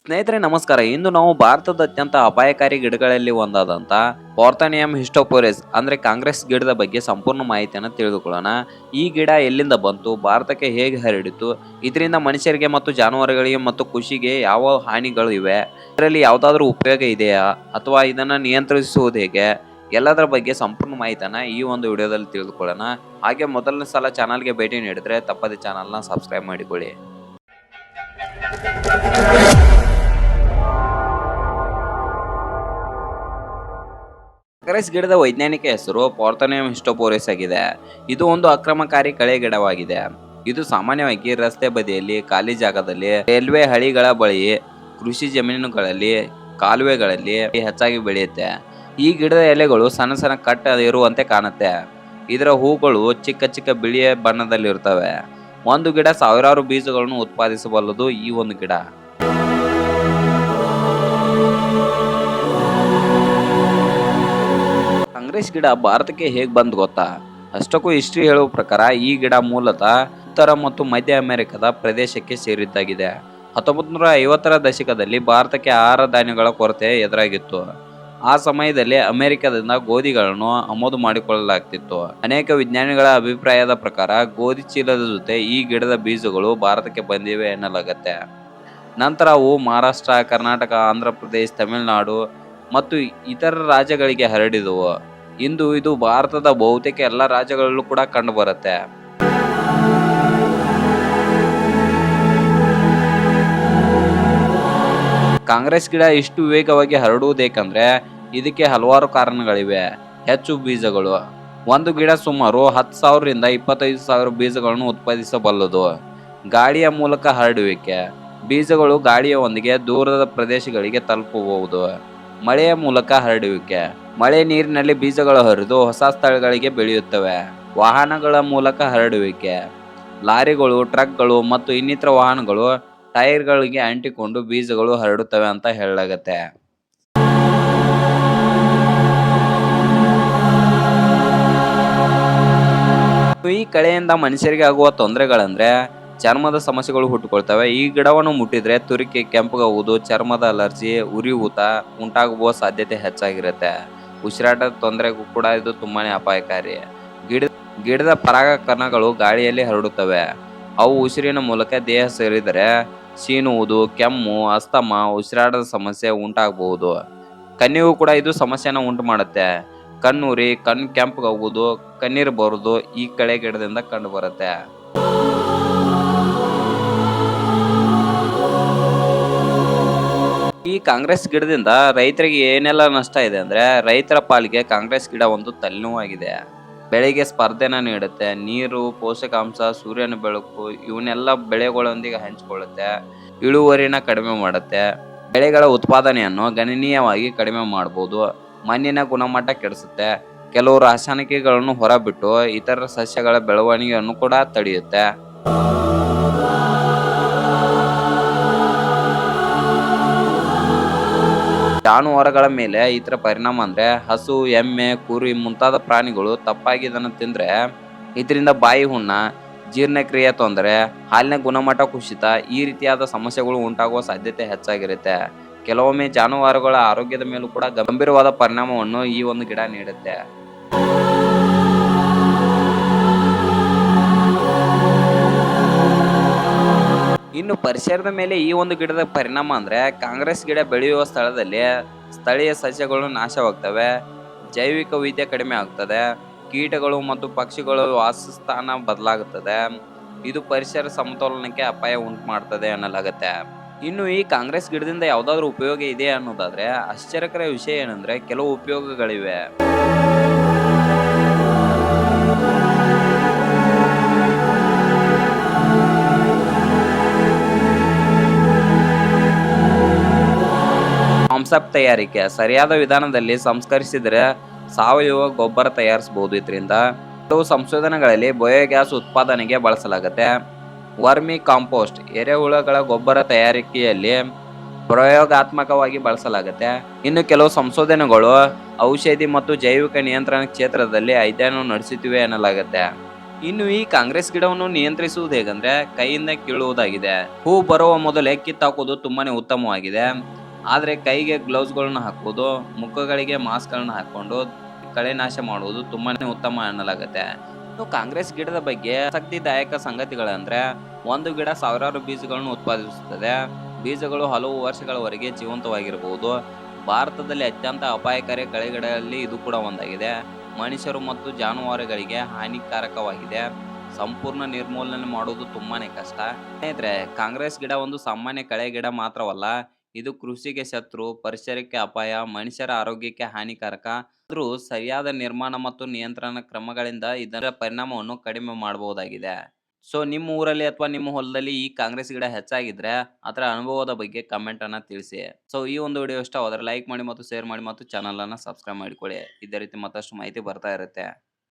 ಸ್ನೇಹಿತರೆ ನಮಸ್ಕಾರ. ಇಂದು ನಾವು ಭಾರತದ ಅತ್ಯಂತ ಅಪಾಯಕಾರಿ ಗಿಡಗಳಲ್ಲಿ ಒಂದಾದಂತ ಪಾರ್ಥೇನಿಯಂ ಹಿಸ್ಟೋಫೋರೆಸ್ ಅಂದ್ರೆ ಕಾಂಗ್ರೆಸ್ ಗಿಡದ ಬಗ್ಗೆ ಸಂಪೂರ್ಣ ಮಾಹಿತಿಯನ್ನು ತಿಳಿದುಕೊಳ್ಳೋಣ. ಈ ಗಿಡ ಎಲ್ಲಿಂದ ಬಂತು, ಭಾರತಕ್ಕೆ ಹೇಗೆ ಹರಡಿತು, ಇದರಿಂದ ಮನುಷ್ಯರಿಗೆ ಮತ್ತು ಜಾನುವಾರುಗಳಿಗೆ ಮತ್ತು ಕೃಷಿಗೆ ಯಾವ ಹಾನಿಗಳು ಇವೆ, ಇದರಲ್ಲಿ ಯಾವುದಾದ್ರೂ ಉಪಯೋಗ ಇದೆಯಾ ಅಥವಾ ಇದನ್ನ ನಿಯಂತ್ರಿಸುವುದು ಹೇಗೆ, ಎಲ್ಲದರ ಬಗ್ಗೆ ಸಂಪೂರ್ಣ ಮಾಹಿತಿಯನ್ನ ಈ ಒಂದು ವಿಡಿಯೋದಲ್ಲಿ ತಿಳಿದುಕೊಳ್ಳೋಣ. ಹಾಗೆ ಮೊದಲನೇ ಸಲ ಚಾನಲ್ಗೆ ಭೇಟಿ ನೀಡಿದ್ರೆ ತಪ್ಪದೆ ಚಾನಲ್ನ ಸಬ್ಸ್ಕ್ರೈಬ್ ಮಾಡಿಕೊಳ್ಳಿ. ಕಾಂಗ್ರೆಸ್ ಗಿಡದ ವೈಜ್ಞಾನಿಕ ಹೆಸರು ಪಾರ್ಥೇನಿಯಂ ಹಿಸ್ಟೋಫೋರೆಸ್ ಆಗಿದೆ. ಇದು ಒಂದು ಆಕ್ರಮಣಕಾರಿ ಕಳೆ ಗಿಡವಾಗಿದೆ. ಇದು ಸಾಮಾನ್ಯವಾಗಿ ರಸ್ತೆ ಬದಿಯಲ್ಲಿ, ಖಾಲಿ ಜಾಗದಲ್ಲಿ, ರೈಲ್ವೆ ಹಳಿಗಳ ಬಳಿ, ಕೃಷಿ ಜಮೀನುಗಳಲ್ಲಿ, ಕಾಲುವೆಗಳಲ್ಲಿ ಹೆಚ್ಚಾಗಿ ಬೆಳೆಯುತ್ತೆ. ಈ ಗಿಡದ ಎಲೆಗಳು ಸಣ್ಣ ಸಣ್ಣ ಕಟ್ ಇರುವಂತೆ ಕಾಣುತ್ತೆ. ಇದರ ಹೂಗಳು ಚಿಕ್ಕ ಚಿಕ್ಕ ಬಿಳಿಯ ಬಣ್ಣದಲ್ಲಿರುತ್ತವೆ. ಒಂದು ಗಿಡ ಸಾವಿರಾರು ಬೀಜಗಳನ್ನು ಉತ್ಪಾದಿಸಬಲ್ಲದು. ಈ ಒಂದು ಗಿಡ ಕಾಂಗ್ರೆಸ್ ಗಿಡ ಭಾರತಕ್ಕೆ ಹೇಗೆ ಬಂದ್ ಗೊತ್ತಾ? ಅಷ್ಟಕ್ಕೂ ಹಿಸ್ಟ್ರಿ ಹೇಳುವ ಪ್ರಕಾರ ಈ ಗಿಡ ಮೂಲತಃ ಉತ್ತರ ಮತ್ತು ಮಧ್ಯ ಅಮೆರಿಕದ ಪ್ರದೇಶಕ್ಕೆ ಸೇರಿದ್ದಾಗಿದೆ. 1950ರ ದಶಕದಲ್ಲಿ ಭಾರತಕ್ಕೆ ಆಹಾರ ಧಾನ್ಯಗಳ ಕೊರತೆ ಎದುರಾಗಿತ್ತು. ಆ ಸಮಯದಲ್ಲಿ ಅಮೆರಿಕದಿಂದ ಗೋಧಿಗಳನ್ನು ಆಮದು ಮಾಡಿಕೊಳ್ಳಲಾಗ್ತಿತ್ತು. ಅನೇಕ ವಿಜ್ಞಾನಿಗಳ ಅಭಿಪ್ರಾಯದ ಪ್ರಕಾರ ಗೋಧಿ ಚೀಲದ ಜೊತೆ ಈ ಗಿಡದ ಬೀಜಗಳು ಭಾರತಕ್ಕೆ ಬಂದಿವೆ ಎನ್ನಲಾಗತ್ತೆ. ನಂತರ ಅವು ಮಹಾರಾಷ್ಟ್ರ, ಕರ್ನಾಟಕ, ಆಂಧ್ರ ಪ್ರದೇಶ, ತಮಿಳುನಾಡು ಮತ್ತು ಇತರ ರಾಜ್ಯಗಳಿಗೆ ಹರಡಿದವು. ಇಂದು ಇದು ಭಾರತದ ಬಹುತೇಕ ಎಲ್ಲ ರಾಜ್ಯಗಳಲ್ಲೂ ಕೂಡ ಕಂಡು ಬರುತ್ತೆ. ಕಾಂಗ್ರೆಸ್ ಗಿಡ ಇಷ್ಟು ವೇಗವಾಗಿ ಹರಡುವುದೇಕೆಂದ್ರೆ ಇದಕ್ಕೆ ಹಲವಾರು ಕಾರಣಗಳಿವೆ. ಹೆಚ್ಚು ಬೀಜಗಳು. ಒಂದು ಗಿಡ ಸುಮಾರು 10,000 ರಿಂದ 25,000 ಬೀಜಗಳನ್ನು ಉತ್ಪಾದಿಸಬಲ್ಲದು. ಗಾಳಿಯ ಮೂಲಕ ಹರಡುವಿಕೆ. ಬೀಜಗಳು ಗಾಳಿಯೊಂದಿಗೆ ದೂರದ ಪ್ರದೇಶಗಳಿಗೆ ತಲುಪಬಹುದು. ಮಳೆಯ ಮೂಲಕ ಹರಡುವಿಕೆ. ಮಳೆ ನೀರಿನಲ್ಲಿ ಬೀಜಗಳು ಹರಿದು ಹೊಸ ಸ್ಥಳಗಳಿಗೆ ಬೆಳೆಯುತ್ತವೆ. ವಾಹನಗಳ ಮೂಲಕ ಹರಡುವಿಕೆ. ಲಾರಿಗಳು, ಟ್ರಕ್ಗಳು ಮತ್ತು ಇನ್ನಿತರ ವಾಹನಗಳು ಟೈರ್ಗಳಿಗೆ ಅಂಟಿಕೊಂಡು ಬೀಜಗಳು ಹರಡುತ್ತವೆ ಅಂತ ಹೇಳಲಾಗತ್ತೆ. ಈ ಕಳೆಯಿಂದ ಮನುಷ್ಯರಿಗೆ ಆಗುವ ತೊಂದರೆಗಳಂದ್ರೆ ಚರ್ಮದ ಸಮಸ್ಯೆಗಳು ಹುಟ್ಟುಕೊಳ್ತವೆ. ಈ ಗಿಡವನ್ನು ಮುಟ್ಟಿದ್ರೆ ತುರಿಕೆ, ಕೆಂಪಗಾಗುವುದು, ಚರ್ಮದ ಅಲರ್ಜಿ, ಉರಿಯೂತ ಉಂಟಾಗುವ ಸಾಧ್ಯತೆ ಹೆಚ್ಚಾಗಿರುತ್ತೆ. ಉಸಿರಾಟದ ತೊಂದರೆಗೂ ಕೂಡ ಇದು ತುಂಬಾನೇ ಅಪಾಯಕಾರಿ. ಗಿಡದ ಪರಾಗ ಕಣಗಳು ಗಾಳಿಯಲ್ಲಿ ಹರಡುತ್ತವೆ. ಅವು ಉಸಿರಿನ ಮೂಲಕ ದೇಹ ಸೇರಿದರೆ ಸೀನುವುದು, ಕೆಮ್ಮು, ಅಸ್ತಮಾ, ಉಸಿರಾಟದ ಸಮಸ್ಯೆ ಉಂಟಾಗಬಹುದು. ಕಣ್ಣಿಗೂ ಕೂಡ ಇದು ಸಮಸ್ಯೆನ ಉಂಟು ಮಾಡುತ್ತೆ. ಕಣ್ಣುರಿ, ಕಣ್ಣು ಕೆಂಪಗಾಗುವುದು, ಕಣ್ಣೀರು ಬರುವುದು ಈ ಕಳೆ ಗಿಡದಿಂದ ಕಂಡು ಬರುತ್ತೆ. ಈ ಕಾಂಗ್ರೆಸ್ ಗಿಡದಿಂದ ರೈತರಿಗೆ ಏನೆಲ್ಲ ನಷ್ಟ ಇದೆ ಅಂದ್ರೆ, ರೈತರ ಪಾಲಿಗೆ ಕಾಂಗ್ರೆಸ್ ಗಿಡ ಒಂದು ತಲೆನೋವಾಗಿದೆ. ಬೆಳೆಗೆ ಸ್ಪರ್ಧೆನ ನೀಡುತ್ತೆ. ನೀರು, ಪೋಷಕಾಂಶ, ಸೂರ್ಯನ ಬೆಳಕು ಇವನ್ನೆಲ್ಲ ಬೆಳೆಗಳೊಂದಿಗೆ ಹಂಚಿಕೊಳ್ಳುತ್ತೆ. ಇಳುವರಿನ ಕಡಿಮೆ ಮಾಡುತ್ತೆ. ಬೆಳೆಗಳ ಉತ್ಪಾದನೆಯನ್ನು ಗಣನೀಯವಾಗಿ ಕಡಿಮೆ ಮಾಡಬಹುದು. ಮಣ್ಣಿನ ಗುಣಮಟ್ಟ ಕೆಡಿಸುತ್ತೆ. ಕೆಲವು ರಾಸಾಯನಿಕಗಳನ್ನು ಹೊರಬಿಟ್ಟು ಇತರ ಸಸ್ಯಗಳ ಬೆಳವಣಿಗೆಯನ್ನು ಕೂಡ ತಡೆಯುತ್ತೆ. ಜಾನುವಾರುಗಳ ಮೇಲೆ ಇದರ ಪರಿಣಾಮ ಅಂದ್ರೆ ಹಸು, ಎಮ್ಮೆ, ಕುರಿ ಮುಂತಾದ ಪ್ರಾಣಿಗಳು ತಪ್ಪಾಗಿ ಇದನ್ನು ತಿಂದ್ರೆ ಇದರಿಂದ ಬಾಯಿ ಹುಣ್ಣ, ಜೀರ್ಣಕ್ರಿಯೆ ತೊಂದರೆ, ಹಾಲಿನ ಗುಣಮಟ್ಟ ಕುಸಿತ ಈ ರೀತಿಯಾದ ಸಮಸ್ಯೆಗಳು ಉಂಟಾಗುವ ಸಾಧ್ಯತೆ ಹೆಚ್ಚಾಗಿರುತ್ತೆ. ಕೆಲವೊಮ್ಮೆ ಜಾನುವಾರುಗಳ ಆರೋಗ್ಯದ ಮೇಲೂ ಕೂಡ ಗಂಭೀರವಾದ ಪರಿಣಾಮವನ್ನು ಈ ಒಂದು ಗಿಡ ನೀಡುತ್ತೆ. ಇನ್ನು ಪರಿಸರದ ಮೇಲೆ ಈ ಒಂದು ಗಿಡದ ಪರಿಣಾಮ ಅಂದ್ರೆ ಕಾಂಗ್ರೆಸ್ ಗಿಡ ಬೆಳೆಯುವ ಸ್ಥಳದಲ್ಲಿ ಸ್ಥಳೀಯ ಸಸ್ಯಗಳು ನಾಶವಾಗ್ತವೆ. ಜೈವಿಕ ವೈವಿಧ್ಯ ಕಡಿಮೆ ಆಗ್ತದೆ. ಕೀಟಗಳು ಮತ್ತು ಪಕ್ಷಿಗಳ ವಾಸಸ್ಥಾನ ಬದಲಾಗುತ್ತದೆ. ಇದು ಪರಿಸರ ಸಮತೋಲನಕ್ಕೆ ಅಪಾಯ ಉಂಟು ಮಾಡ್ತದೆ ಅನ್ನಲಾಗತ್ತೆ. ಇನ್ನು ಈ ಕಾಂಗ್ರೆಸ್ ಗಿಡದಿಂದ ಯಾವ್ದಾದ್ರು ಉಪಯೋಗ ಇದೆ ಅನ್ನೋದಾದ್ರೆ ಆಶ್ಚರ್ಯಕರ ವಿಷಯ ಏನಂದ್ರೆ ಕೆಲವು ಉಪಯೋಗಗಳಿವೆ. ಮಾಂಸಪ್ ತಯಾರಿಕೆ ಸರಿಯಾದ ವಿಧಾನದಲ್ಲಿ ಸಂಸ್ಕರಿಸಿದರೆ ಸಾವಯವ ಗೊಬ್ಬರ ತಯಾರಿಸಬಹುದು. ಇದರಿಂದ ಕೆಲವು ಸಂಶೋಧನೆಗಳಲ್ಲಿ ಬಯೋಗ್ಯಾಸ್ ಉತ್ಪಾದನೆಗೆ ಬಳಸಲಾಗುತ್ತೆ. ವರ್ಮಿ ಕಾಂಪೋಸ್ಟ್ ಎರೆಹುಳಗಳ ಗೊಬ್ಬರ ತಯಾರಿಕೆಯಲ್ಲಿ ಪ್ರಯೋಗಾತ್ಮಕವಾಗಿ ಬಳಸಲಾಗುತ್ತೆ. ಇನ್ನು ಕೆಲವು ಸಂಶೋಧನೆಗಳು ಔಷಧಿ ಮತ್ತು ಜೈವಿಕ ನಿಯಂತ್ರಣ ಕ್ಷೇತ್ರದಲ್ಲಿ ಅಧ್ಯಯನ ನಡೆಸುತ್ತಿವೆ ಎನ್ನಲಾಗುತ್ತೆ. ಇನ್ನು ಈ ಕಾಂಗ್ರೆಸ್ ಗಿಡವನ್ನು ನಿಯಂತ್ರಿಸುವುದು ಹೇಗಂದ್ರೆ ಕೈಯಿಂದ ಕೀಳುವುದಾಗಿದೆ. ಹೂ ಬರುವ ಮೊದಲೇ ಕಿತ್ತಾಕೋದು ತುಂಬಾನೇ ಉತ್ತಮವಾಗಿದೆ. ಆದ್ರೆ ಕೈಗೆ ಗ್ಲೌಸ್ಗಳನ್ನ ಹಾಕುವುದು, ಮುಖಗಳಿಗೆ ಮಾಸ್ಕ್ಗಳನ್ನ ಹಾಕೊಂಡು ಕಳೆನಾಶ ಮಾಡುವುದು ತುಂಬಾನೇ ಉತ್ತಮ ಎನ್ನಲಾಗುತ್ತೆ. ಇನ್ನು ಕಾಂಗ್ರೆಸ್ ಗಿಡದ ಬಗ್ಗೆ ಆಸಕ್ತಿದಾಯಕ ಸಂಗತಿಗಳಂದ್ರೆ ಒಂದು ಗಿಡ ಸಾವಿರಾರು ಬೀಜಗಳನ್ನು ಉತ್ಪಾದಿಸುತ್ತದೆ. ಬೀಜಗಳು ಹಲವು ವರ್ಷಗಳವರೆಗೆ ಜೀವಂತವಾಗಿರಬಹುದು. ಭಾರತದಲ್ಲಿ ಅತ್ಯಂತ ಅಪಾಯಕಾರಿ ಕಳೆಗಳಲ್ಲಿ ಇದು ಕೂಡ ಒಂದಾಗಿದೆ. ಮನುಷ್ಯರು ಮತ್ತು ಜಾನುವಾರುಗಳಿಗೆ ಹಾನಿಕಾರಕವಾಗಿದೆ. ಸಂಪೂರ್ಣ ನಿರ್ಮೂಲನೆ ಮಾಡುವುದು ತುಂಬಾನೇ ಕಷ್ಟ. ಸ್ನೇಹಿತರೆ, ಕಾಂಗ್ರೆಸ್ ಗಿಡ ಒಂದು ಸಾಮಾನ್ಯ ಕಳೆ ಗಿಡ ಮಾತ್ರವಲ್ಲ, ಇದು ಕೃಷಿಗೆ ಶತ್ರು, ಪರಿಸರಕ್ಕೆ ಅಪಾಯ, ಮನುಷ್ಯರ ಆರೋಗ್ಯಕ್ಕೆ ಹಾನಿಕಾರಕ. ಆದ್ರೂ ಸರಿಯಾದ ನಿರ್ಮಾಣ ಮತ್ತು ನಿಯಂತ್ರಣ ಕ್ರಮಗಳಿಂದ ಇದರ ಪರಿಣಾಮವನ್ನು ಕಡಿಮೆ ಮಾಡಬಹುದಾಗಿದೆ. ಸೊ ನಿಮ್ಮ ಊರಲ್ಲಿ ಅಥವಾ ನಿಮ್ಮ ಹೊಲದಲ್ಲಿ ಈ ಕಾಂಗ್ರೆಸ್ ಗಿಡ ಹೆಚ್ಚಾಗಿದ್ರೆ ಅದರ ಅನುಭವದ ಬಗ್ಗೆ ಕಮೆಂಟ್ ಅನ್ನ ತಿಳಿಸಿ. ಸೊ ಈ ಒಂದು ವಿಡಿಯೋ ಇಷ್ಟ ಹೋದ್ರೆ ಲೈಕ್ ಮಾಡಿ ಮತ್ತು ಶೇರ್ ಮಾಡಿ ಮತ್ತು ಚಾನಲ್ ಅನ್ನ ಸಬ್ಸ್ಕ್ರೈಬ್ ಮಾಡಿಕೊಳ್ಳಿ. ಇದೇ ರೀತಿ ಮತ್ತಷ್ಟು ಮಾಹಿತಿ ಬರ್ತಾ ಇರುತ್ತೆ.